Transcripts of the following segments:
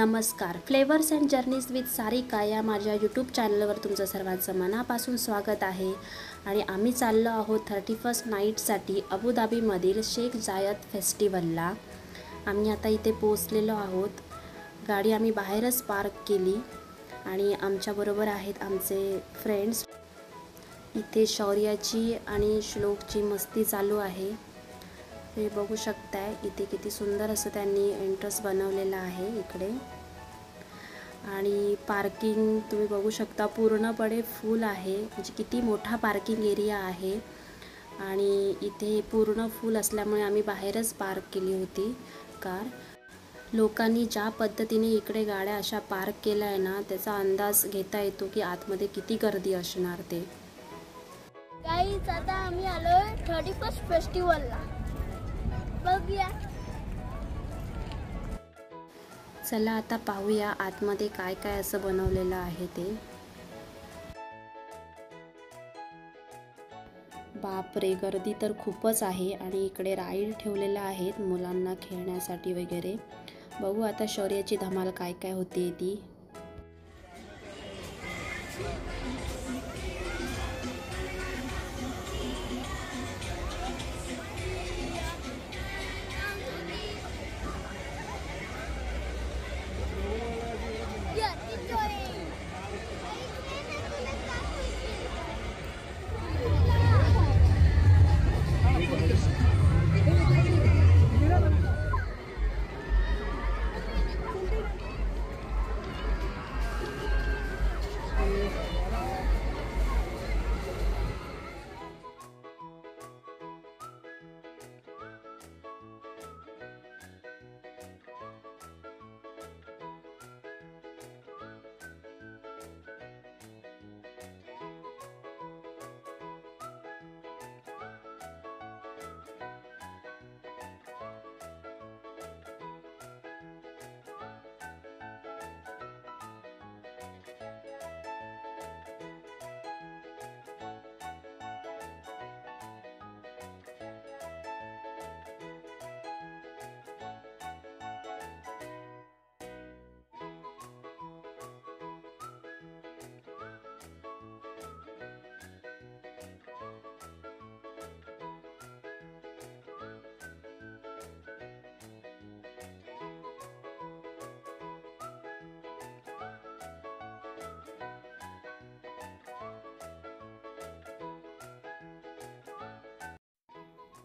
नमस्कार. Flavours and journeys with Sarika या माझ्या यूट्यूब चॅनलवर तुमचं सर्वांचं मनापासून स्वागत आहे. आणि आम्ही चाललो आहोत 31st नाईटसाठी अबुधाबीमधील शेख जायद फेस्टिवलला. आम्ही आता इथे पोहोचलेलो आहोत. गाडी आम्ही बाहेरच पार्क केली आणि आमच्याबरोबर आहेत आमचे फ्रेंड्स. इथे शौर्याची आणि श्लोकची मस्ती चालू आहे. हे बघू शकताय इथे किती सुंदर असं त्यांनी एंट्रन्स बनवलेला आहे इकडे. आणि पार्किंग तुम्ही बघू शकता पूर्णपणे फुल आहे, म्हणजे किती मोठा पार्किंग एरिया आहे. आणि इथे पूर्ण फुल असल्यामुळे आम्ही बाहेरच पार्क केली होती कार. लोकांनी ज्या पद्धतीने इकडे गाड्या अशा पार्क केल्या आहे ना, त्याचा अंदाज घेता येतो की आतमध्ये किती गर्दी असणार ते. गाईज आता आम्ही आलोय 31st फेस्टिवलला. बघूया. चला आता पाहूया आतमध्ये काय काय असं बनवलेलं आहे ते. बापरे, गर्दी तर खूपच आहे. आणि इकडे राईड ठेवलेल्या आहेत मुलांना खेळण्यासाठी वगैरे. बघू आता शौर्याची धमाल काय काय होती ती.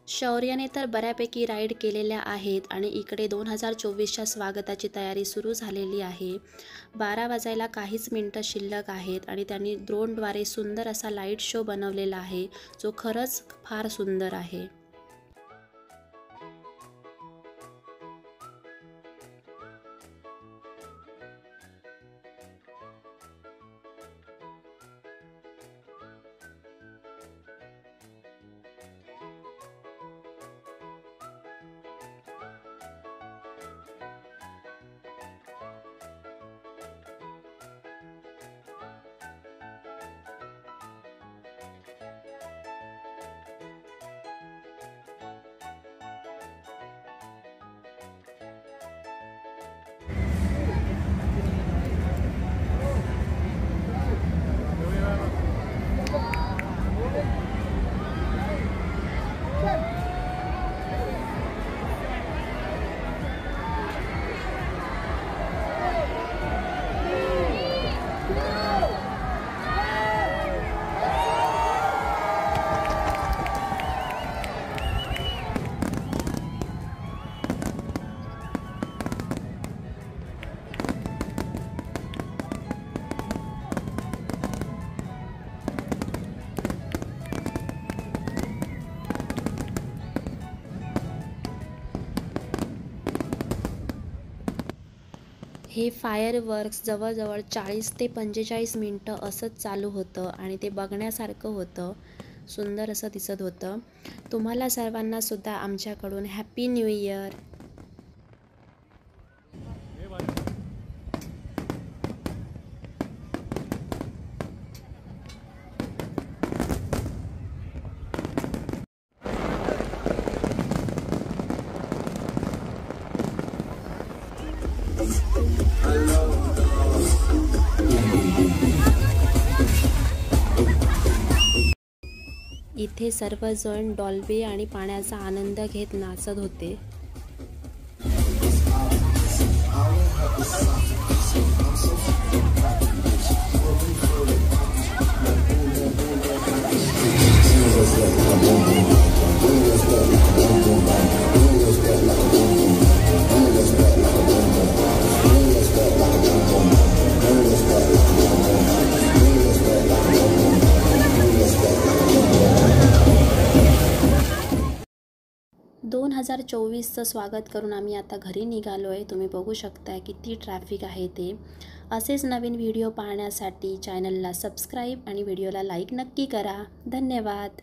शौर्याने तर बऱ्यापैकी राईड केलेल्या आहेत. आणि इकडे 2024च्या स्वागताची तयारी सुरू झालेली आहे. 12 वाजायला काहीच मिनटं शिल्लक आहेत. आणि त्यांनी ड्रोनद्वारे सुंदर असा लाईट शो बनवलेला आहे, जो खरंच फार सुंदर आहे. हे फायरवर्क्स जवळजवळ 40 ते 45 मिनटं असंच चालू होतं. आणि ते बघण्यासारखं होतं, सुंदर असं दिसत होतं. तुम्हाला सर्वांना सुद्धा आमच्याकडून हॅपी न्यू इयर. इथे सर्वजण डॉल्बी आणि पाण्याचा आनंद घेत नाचत होते. दोन 2024चं स्वागत करून आम्ही आता घरी निघालो आहे. तुम्ही बघू शकता किती ट्रॅफिक आहे ते. असेच नवीन व्हिडिओ पाहण्यासाठी चॅनलला सबस्क्राईब आणि व्हिडिओला लाईक नक्की करा. धन्यवाद.